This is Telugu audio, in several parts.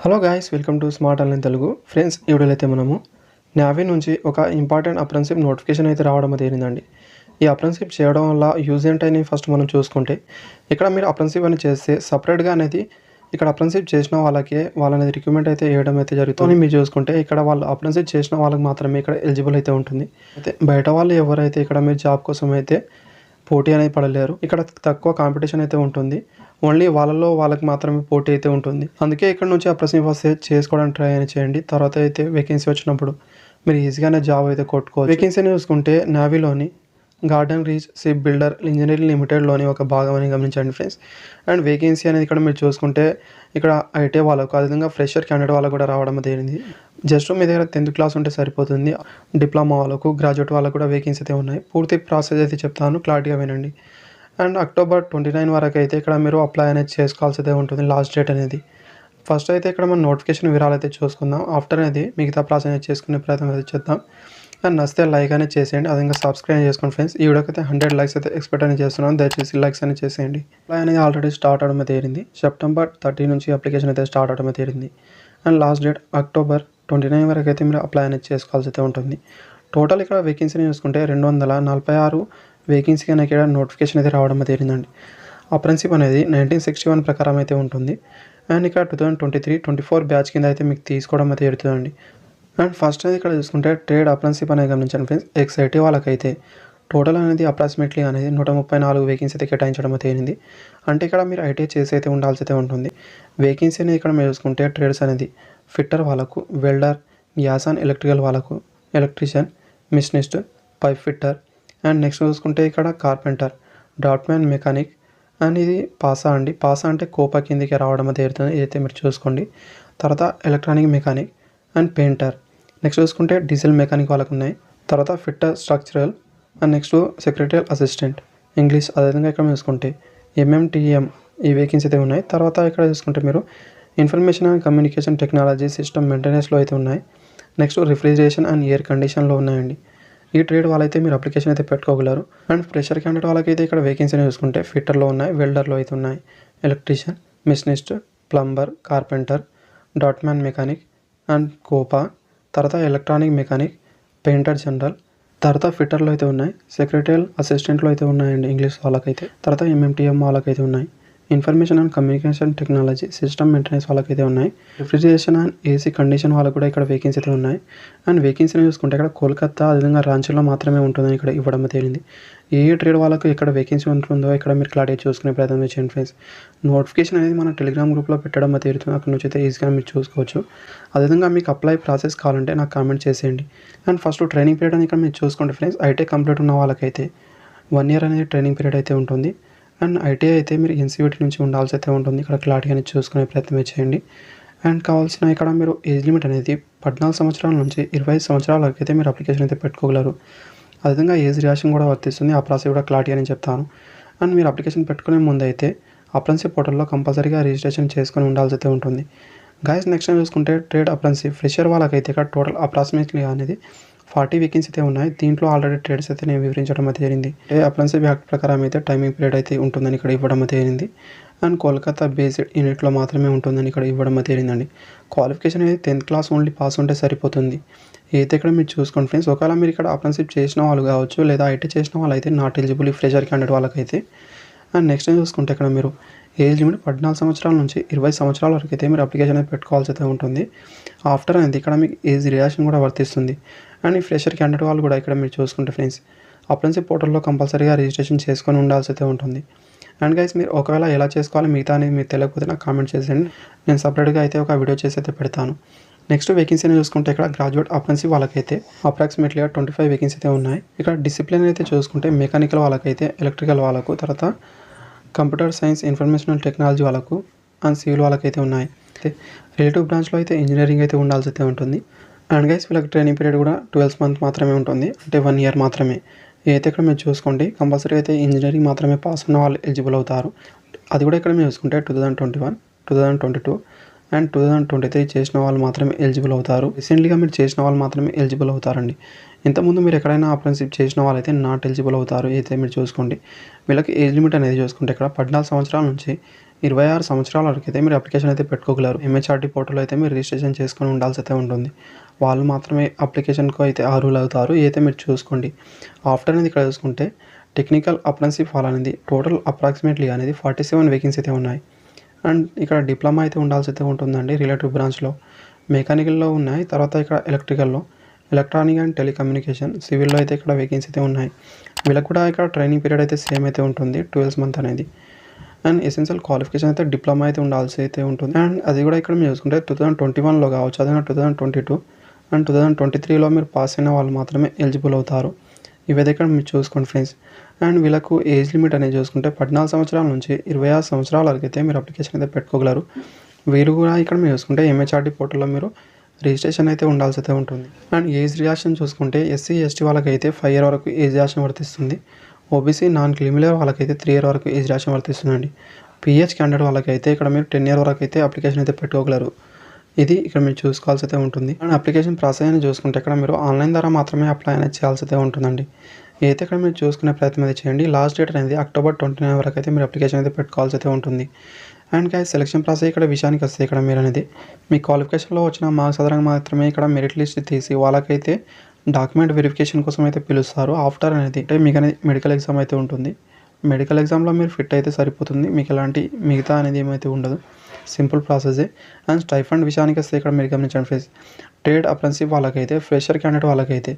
Hello guys, welcome to smart online Telugu. Friends, ఈ వీడియోలో అయితే మనము నావీ నుంచి ఒక ఇంపార్టెంట్ అప్రెంటిస్‌షిప్ నోటిఫికేషన్ అయితే రావడం జరిగిందండి. ఈ అప్రెంటిస్‌షిప్ చేయడం వల్ల యూజ్ ఏంటని ఫస్ట్ మనం చూసుకుంటే, ఇక్కడ మీరు అప్రెంటిస్‌షిప్ అని చేస్తే సపరేట్‌గా అనేది ఇక్కడ అప్రెంటిస్‌షిప్ చేసిన వాళ్ళనేది రిక్రూట్మెంట్ అయితే చేయడం అయితే జరుగుతుంది. మీరు చూసుకుంటే ఇక్కడ వాళ్ళు అప్రెంటిస్‌షిప్ చేసిన వాళ్ళకి మాత్రమే ఇక్కడ ఎలిజిబుల్ అయితే ఉంటుంది. అయితే బయట వాళ్ళు ఎవరైతే ఇక్కడ మీరు జాబ్ కోసం అయితే పోటీ అనేది పడలేరు. ఇక్కడ తక్కువ కాంపిటీషన్ అయితే ఉంటుంది. ఓన్లీ వాళ్ళకి మాత్రమే పోటీ అయితే ఉంటుంది. అందుకే ఇక్కడ నుంచి అప్రెంటిస్‌షిప్ వస్తే చేసుకోవడానికి ట్రై అని చేయండి. తర్వాత అయితే వేకెన్సీ వచ్చినప్పుడు మీరు ఈజీగానే జాబ్ అయితే కొట్టుకోవచ్చు. వేకెన్సీని చూసుకుంటే నావీలోని garden reach ship builder engineering లిమిటెడ్లోని ఒక భాగం అని గమనించండి ఫ్రెండ్స్. అండ్ వేకెన్సీ అనేది ఇక్కడ మీరు చూసుకుంటే ఇక్కడ ఐటీ వాళ్ళకు, అదేవిధంగా ఫ్రెషర్ క్యాండిడేట్ వాళ్ళకు కూడా రావడం జరిగింది. జస్ట్ మీ దగ్గర 10th క్లాస్ ఉంటే సరిపోతుంది. డిప్లొమా వాళ్ళకు, గ్రాడ్యుయేట్ వాళ్ళకు కూడా వేకెన్సీ అయితే ఉన్నాయి. పూర్తి ప్రాసెస్ అయితే చెప్తాను, క్లారిటీగా వినండి. అండ్ October 29 వరకు అయితే ఇక్కడ మీరు అప్లై అనేది చేసుకోవాల్సి అయితే ఉంటుంది. లాస్ట్ డేట్ అనేది ఫస్ట్ అయితే ఇక్కడ మనం నోటిఫికేషన్ వివరాలు అయితే చూసుకుందాం. ఆఫ్టర్ అనేది మిగతా ప్రాసెస్ అనేది చేసుకునే ప్రయత్నం అయితే చేద్దాం. అండ్ నచ్చితే లైక్ అనేది చేసేయండి, అదేవిధంగా సబ్స్క్రైబ్ చేసుకోండి ఫ్రెండ్స్. ఈ వీడియోకి అయితే 100 లైక్స్ అయితే ఎక్స్పెక్ట్ అనేది చేస్తున్నాను. దయచేసి లైక్స్ అనేది చేసేయండి. అప్లై అనేది ఆల్రెడీ స్టార్ట్ అవడం అయితే జరిగింది. September 30 నుంచి అప్లికేషన్ అయితే స్టార్ట్ అవడం అయితే జరిగింది. అండ్ లాస్ట్ డేట్ October 29 వరకు అయితే మీరు అప్లై అనేది చేసుకోవాల్సి అయితే ఉంటుంది. టోటల్ ఇక్కడ వేకెన్సీని చూసుకుంటే 246 వేకెన్సీ అనేది ఇక్కడ నోటిఫికేషన్ అయితే రావడం జరిగిందండి. అప్రెంటిస్‌షిప్ అనేది 1961 ప్రకారం అయితే ఉంటుంది. అండ్ ఇక్కడ 2023-24 బ్యాచ్ కింద అయితే మీకు తీసుకోవడం అయితే జరుగుతుందండి. అండ్ ఫస్ట్ అనేది ఇక్కడ చూసుకుంటే ట్రేడ్ అప్రెంటిస్‌షిప్ అనేది గమనించండి ఫ్రెండ్స్. ఎక్స్-ఐటీ వాళ్ళకైతే టోటల్ అనేది అప్రాక్సిమేట్లీ అనేది 134 వేకెన్సీ అయితే కేటాయించడం అయితే జరిగింది. అంటే ఇక్కడ మీరు ఐటీ చేసి అయితే ఉండాల్సి అయితే ఉంటుంది. వేకెన్సీ అనేది ఇక్కడ మీరు చూసుకుంటే ట్రేడ్స్ అనేది ఫిట్టర్ వాళ్ళకు, వెల్డర్, గ్యాస్ అండ్ ఎలక్ట్రికల్ వాళ్ళకు, electrician, machinist, pipe fitter, and next చూసుకుంటే ఇక్కడ కార్పెంటర్, డ్రాఫ్ట్‌మ్యాన్, మెకానిక్. అండ్ ఇది పాసా అండి. పాసా అంటే కోపా కిందకి రావడం అయితే జరుగుతుంది. ఇదైతే మీరు చూసుకోండి. తర్వాత electronic mechanic and painter. Next చూసుకుంటే డీజిల్ మెకానిక్ వాళ్ళకు ఉన్నాయి. తర్వాత fitter structural and next secretarial assistant English. అదేవిధంగా ఇక్కడ చూసుకుంటే ఎంఎంటీఎం ఈ వేకెన్సీ అయితే ఉన్నాయి. తర్వాత ఇక్కడ చూసుకుంటే మీరు information and communication technology system మెయింటెనెన్స్లో అయితే ఉన్నాయి. నెక్స్ట్ రిఫ్రిజిరేషన్ అండ్ ఎయిర్ కండిషన్లో ఉన్నాయండి. ఈ ట్రేడ్ వాళ్ళైతే మీరు అప్లికేషన్ అయితే పెట్టుకోగలరు. అండ్ ఫ్రెషర్ క్యాండిడేట్ వాళ్ళకైతే ఇక్కడ వేకెన్సీని చూసుకుంటే ఫిట్టర్లో ఉన్నాయి, వెల్డర్లో అయితే ఉన్నాయి, electrician, machinist, plumber, carpenter, draftsman mechanic and COPA. తర్వాత ఎలక్ట్రానిక్ మెకానిక్, పెయింటర్ జనరల్. తర్వాత ఫిట్టర్లో అయితే ఉన్నాయి, సెక్రటరియల్ అసిస్టెంట్లో అయితే ఉన్నాయండి ఇంగ్లీష్ వాళ్ళకైతే. తర్వాత ఎంఎంటీఎం వాళ్ళకైతే ఉన్నాయి, information and communication technology system maintenance వాళ్ళకైతే ఉన్నాయి, రిఫ్రిజిరేషన్ అండ్ ఏసీ కండిషన్ వాళ్ళకు కూడా ఇక్కడ వేకెన్సీ అయితే ఉన్నాయి. అండ్ వేకెన్సీని చూసుకుంటే ఇక్కడ కోల్కతా, అదేవిధంగా రాంచీలో మాత్రమే ఉంటుందని ఇక్కడ ఇవ్వడం తెలియంది. ఏ ట్రేడ్ వాళ్ళకు ఇక్కడ వేకెన్సీ ఉంటుందో ఇక్కడ మీరు క్లారిటీ చూసుకునే ప్రయత్నం చేయండి ఫ్రెండ్స్. నోటిఫికేషన్ అనేది మన టెలిగ్రామ్ గ్రూప్లో పెట్టడం అయితే జరుగుతుంది. అక్కడ నుంచి అయితే ఈజీగా మీరు చూసుకోవచ్చు. అదేవిధంగా మీకు అప్లై ప్రాసెస్ కావాలంటే నాకు కామెంట్ చేసేయండి. అండ్ ఫస్ట్ ట్రైనింగ్ పీరియడ్ అని ఇక్కడ మీరు చూసుకోండి ఫ్రెండ్స్. ఐటీ కంప్లీట్ ఉన్న వాళ్ళకైతే 1 year అనేది ట్రైనింగ్ పీరియడ్ అయితే ఉంటుంది. అండ్ ఐటీ అయితే మీరు ఎన్సీఈటీ నుంచి ఉండాల్సి అయితే ఉంటుంది. ఇక్కడ క్లారిటీ అనేది చూసుకునే ప్రయత్నం చేయండి. అండ్ కావాల్సిన ఇక్కడ మీరు ఏజ్ లిమిట్ అనేది 14 సంవత్సరాల నుంచి 25 సంవత్సరాల వరకు అయితే మీరు అప్లికేషన్ అయితే పెట్టుకోగలరు. అదేవిధంగా ఏజ్ రియాక్షన్ కూడా వర్తిస్తుంది. ఆ ప్రాసెస్ కూడా క్లారిటీ అని చెప్తాను. అండ్ మీరు అప్లికేషన్ పెట్టుకునే ముందు అయితే అప్రెంటిస్‌షిప్ పోర్టల్లో కంపల్సరీగా రిజిస్ట్రేషన్ చేసుకొని ఉండాల్సి అయితే ఉంటుంది. గైస్, నెక్స్ట్ చూసుకుంటే ట్రేడ్ అప్రెంటిస్‌షిప్ ఫ్రెషర్ వాళ్ళకైతే ఇక్కడ టోటల్ అప్రాక్సిమేట్లీ అనేది 40 వేకెన్సీ అయితే ఉన్నాయి. దీంట్లో ఆల్రెడీ ట్రేడ్స్ అయితే నేను వివరించడం అయితే జరిగింది. అప్రెంటిస్‌షిప్ యాక్ట్ ప్రకారం అయితే టైమింగ్ పీరియడ్ అయితే ఉంటుందని ఇక్కడ ఇవ్వడం అయితే జరిగింది. అండ్ కోల్కతా బేస్డ్ యూనిట్లో మాత్రమే ఉంటుందని ఇక్కడ ఇవ్వడం అయితే జరిగిందండి. క్వాలిఫికేషన్ అనేది 10th క్లాస్ ఓన్లీ పాస్ ఉంటే సరిపోతుంది. అయితే ఇక్కడ మీరు చూసుకోండి ఫ్రెండ్స్. ఒకవేళ మీరు ఇక్కడ అప్రెంటిస్‌షిప్ చేసిన వాళ్ళు కావచ్చు, లేదా ఐటీ చేసిన వాళ్ళు అయితే నాట్ ఎలిజిబుల్ ఈ ఫ్రెషర్ క్యాండిడేట్ వాళ్ళకైతే. అండ్ నెక్స్ట్ చూసుకుంటే ఇక్కడ మీరు ఏజ్ లిమిట్ 14 సంవత్సరాల నుంచి 20 సంవత్సరాల వరకు అయితే మీరు అప్లికేషన్ అయితే పెట్టుకోవాల్సి అయితే ఉంటుంది. ఆఫ్టర్ అనేది ఇక్కడ మీకు ఏజ్ రియాక్షన్ కూడా వర్తిస్తుంది. అండ్ ఈ ఫ్రెషర్ క్యాండిడేట్ వాళ్ళు కూడా ఇక్కడ మీరు చూసుకుంటే ఫ్రెండ్స్ అప్రెంటిస్‌షిప్ పోర్టల్లో కంపల్సరీగా రిజిస్ట్రేషన్ చేసుకొని ఉండాల్సి అయితే ఉంటుంది. అండ్ గైస్, మీరు ఒకవేళ ఎలా చేసుకోవాలి మిగతా అనేది మీకు తెలియకపోతే నాకు కామెంట్ చేసేయండి. నేను సపరేట్గా అయితే ఒక వీడియో చేసి అయితే పెడతాను. నెక్స్ట్ వేకెన్సీని చూసుకుంటే ఇక్కడ గ్రాడ్యుయేట్ అప్రెంటిస్‌షిప్ వాళ్ళకైతే అప్రాక్సిమేట్లీగా 25 వేకెన్సీ అయితే ఉన్నాయి. ఇక్కడ డిసిప్లిన్ అయితే చూసుకుంటే మెకానికల్ వాళ్ళకైతే, ఎలక్ట్రికల్ వాళ్ళకు, తర్వాత కంప్యూటర్ సైన్స్, ఇన్ఫర్మేషనల్ టెక్నాలజీ వాళ్ళకు అండ్ సివిల్ వాళ్ళకైతే ఉన్నాయి. అయితే రిలేటివ్ బ్రాంచ్లో అయితే ఇంజనీరింగ్ అయితే ఉండాల్సి అయితే ఉంటుంది. అండ్ గైస్, వీళ్ళకి ట్రైనింగ్ పీరియడ్ కూడా 12 months మాత్రమే ఉంటుంది. అంటే 1 year మాత్రమే. అయితే ఇక్కడ మీరు చూసుకోండి కంపల్సరీ అయితే ఇంజనీరింగ్ మాత్రమే పాస్ ఉన్న వాళ్ళు ఎలిజిబుల్ అవుతారు. అది కూడా ఇక్కడ మీరు చూసుకుంటే 2021, 2022 అండ్ 2023 చేసిన వాళ్ళు మాత్రమే ఎలిజిబుల్ అవుతారు. రీసెంట్లీగా మీరు చేసిన వాళ్ళు మాత్రమే ఎలిజిబుల్ అవుతారండి. ఇంతకుముందు మీరు ఎక్కడైనా అప్రెంటిస్‌షిప్ చేసిన వాళ్ళైతే నాట్ ఎలిజిబుల్ అవుతారు. అయితే మీరు చూసుకోండి. వీళ్ళకి ఏజ్ లిమిట్ అనేది చూసుకుంటే ఇక్కడ 14 సంవత్సరాల నుంచి 26 సంవత్సరాల వరకు అయితే మీరు అప్లికేషన్ అయితే పెట్టుకోగలరు. ఎంహెచ్ఆర్‌డీ పోర్టల్‌లో అయితే మీరు రిజిస్ట్రేషన్ చేసుకొని ఉండాల్సి అయితే ఉంటుంది. వాళ్ళు మాత్రమే అప్లికేషన్‌కు అయితే అర్హులు అవుతారు. అయితే మీరు చూసుకోండి. ఆఫ్టర్ అనేది ఇక్కడ చూసుకుంటే టెక్నికల్ అప్రెంటిస్‌షిప్ హాల్ అనేది టోటల్ అప్రాక్సిమేట్లీ అనేది 47 వేకెన్సీ అయితే ఉన్నాయి. అండ్ ఇక్కడ డిప్లొమా అయితే ఉండాల్సి అయితే ఉంటుందండి రిలేటివ్ బ్రాంచ్‌లో. మెకానికల్‌లో ఉన్నాయి. తర్వాత ఇక్కడ ఎలక్ట్రికల్‌లో, ఎలక్ట్రానిక్ అండ్ టెలికమ్యూనికేషన్, సివిల్‌లో అయితే ఇక్కడ వేకెన్సీ అయితే ఉన్నాయి. వీళ్ళకి కూడా ఇక్కడ ట్రైనింగ్ పీరియడ్ అయితే సేమ్ అయితే ఉంటుంది 12 మంత్ అనేది. అండ్ ఎసెన్షియల్ క్వాలిఫికేషన్ అయితే డిప్లొమా అయితే ఉండాల్సి అయితే ఉంటుంది. అండ్ అది కూడా ఇక్కడ మీరు చూసుకుంటే 2021లో కావచ్చు, అదేనా 2022 అండ్ 2023లో మీరు పాస్ అయిన వాళ్ళు మాత్రమే ఎలిజిబుల్ అవుతారు. ఇవైతే ఇక్కడ మీరు చూసుకోండి ఫ్రెండ్స్. అండ్ వీళ్ళకు ఏజ్ లిమిట్ అనేది చూసుకుంటే 14 సంవత్సరాల నుంచి 26 సంవత్సరాల వరకు అయితే మీరు అప్లికేషన్ అయితే పెట్టుకోగలరు. వీరు కూడా ఇక్కడ మీరు చూసుకుంటే ఎంహెచ్ఆర్‌డీ పోర్టల్‌లో మీరు రిజిస్ట్రేషన్ అయితే ఉండాల్సి అయితే ఉంటుంది. అండ్ ఏజ్ రిలాక్సేషన్ చూసుకుంటే ఎస్సీ, ఎస్టీ వాళ్ళకైతే 5 ఇయర్ వరకు ఏజ్ రిలాక్సేషన్ వర్తిస్తుంది. ఓబీసీ, నాన్ క్రిమినల్ వాళ్ళకైతే 3 ఇయర్ వరకు ఏజ్ రిలాక్సేషన్ వర్తిస్తుందండి. పీహెచ్ క్యాండిడేట్ వాళ్ళకైతే ఇక్కడ మీరు 10 ఇయర్ వరకు అయితే అప్లికేషన్ అయితే పెట్టుకోగలరు. ఇది ఇక్కడ మీరు చూసుకోవాల్సి అయితే ఉంటుంది. అండ్ అప్లికేషన్ ప్రాసెస్ అని చూసుకుంటే ఇక్కడ మీరు ఆన్లైన్ ద్వారా మాత్రమే అప్లై అనేది చేయాల్సి అయితే ఉంటుందండి. అయితే ఇక్కడ మీరు చూసుకునే ప్రయత్నం అయితే చేయండి. లాస్ట్ డేట్ అనేది October 29 వరకు అయితే మీరు అప్లికేషన్ అయితే పెట్టుకోవాల్సి అయితే ఉంటుంది. అండ్ గైస్ సెలక్షన్ ప్రాసెస్ ఇక్కడ విషయానికి వస్తే ఇక్కడ మీరు అనేది మీ క్వాలిఫికేషన్లో వచ్చిన మార్క్స్ ఆధారంగా మాత్రమే ఇక్కడ మెరిట్ లిస్ట్ తీసి వాళ్ళకైతే డాక్యుమెంట్ వెరిఫికేషన్ కోసం అయితే పిలుస్తారు. ఆఫ్టర్ అనేది అంటే మీకు అనేది మెడికల్ ఎగ్జామ్ అయితే ఉంటుంది. మెడికల్ ఎగ్జామ్లో మీరు ఫిట్ అయితే సరిపోతుంది. మీకు ఎలాంటి మిగతా అనేది ఏమైతే ఉండదు. సింపుల్ ప్రాసెసే. అండ్ స్టైఫండ్ విషయానికి వస్తే ఇక్కడ మీరు గమనించండి ఫ్రెండ్స్. ట్రేడ్ అప్రెంటిస్‌షిప్ వాళ్ళకైతే, ఫ్రెషర్ క్యాండిడేట్ వాళ్ళకైతే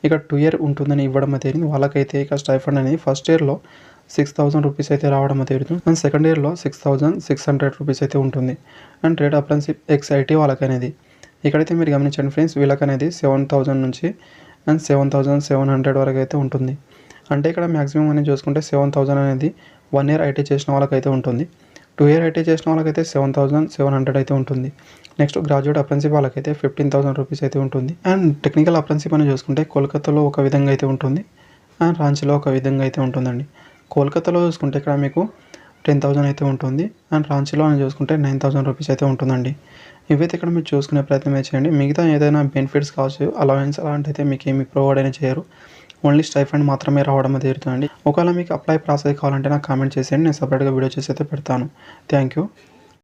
ఇక 2 ఇయర్ ఉంటుందని ఇవ్వడం అయితే వాళ్ళకైతే ఇక స్టైఫండ్ అనేది ఫస్ట్ ఇయర్లో 6,000 రూపీస్ అయితే రావడం అయితే జరుగుతుంది. అండ్ సెకండ్ ఇయర్లో 6,600 రూపీస్ అయితే ఉంటుంది. అండ్ ట్రేడ్ అప్రెంటిస్‌షిప్ ఎక్స్ఐటీ వాళ్ళకనేది ఇక్కడైతే మీరు గమనించండి ఫ్రెండ్స్. వీళ్ళకనేది 7,000 నుంచి అండ్ 7,700 వరకు అయితే ఉంటుంది. అంటే ఇక్కడ మ్యాక్సిమం అనేది చూసుకుంటే 7,000 అనేది 1 ఇయర్ ఐటీ చేసిన వాళ్ళకైతే ఉంటుంది. 2 ఇయర్ ఐటీ చేసిన వాళ్ళకైతే 7,700 అయితే ఉంటుంది. నెక్స్ట్ గ్రాడ్యుయేట్ అప్రెంటిస్‌షిప్ వాళ్ళకైతే 15,000 రూపీస్ అయితే ఉంటుంది. అండ్ టెక్నికల్ అప్రెంటిస్‌షిప్ అని చూసుకుంటే కోల్కతాలో ఒక విధంగా అయితే ఉంటుంది. అండ్ రాంచీలో ఒక విధంగా అయితే ఉంటుందండి. కోల్కతాలో చూసుకుంటే ఇక్కడ మీకు 10,000 అయితే ఉంటుంది. అండ్ రాంచీలో అని చూసుకుంటే 9,000 రూపీస్ అయితే ఉంటుందండి. ఇవైతే ఇక్కడ మీరు చూసుకునే ప్రయత్నం చేయండి. మిగతా ఏదైనా బెనిఫిట్స్ కావచ్చు, అలవెన్స్ అలాంటివైతే మీకు ఏమి ప్రొవైడ్ అయినా చేయరు. ఓన్లీ స్టైఫండ్ మాత్రమే రావడం అయితే జరుగుతుందండి. ఒకవేళ మీకు అప్లై ప్రాసెస్ కావాలంటే నాకు కామెంట్ చేసేయండి. నేను సపరేట్గా వీడియో చేసి అయితే పెడతాను. Thank you.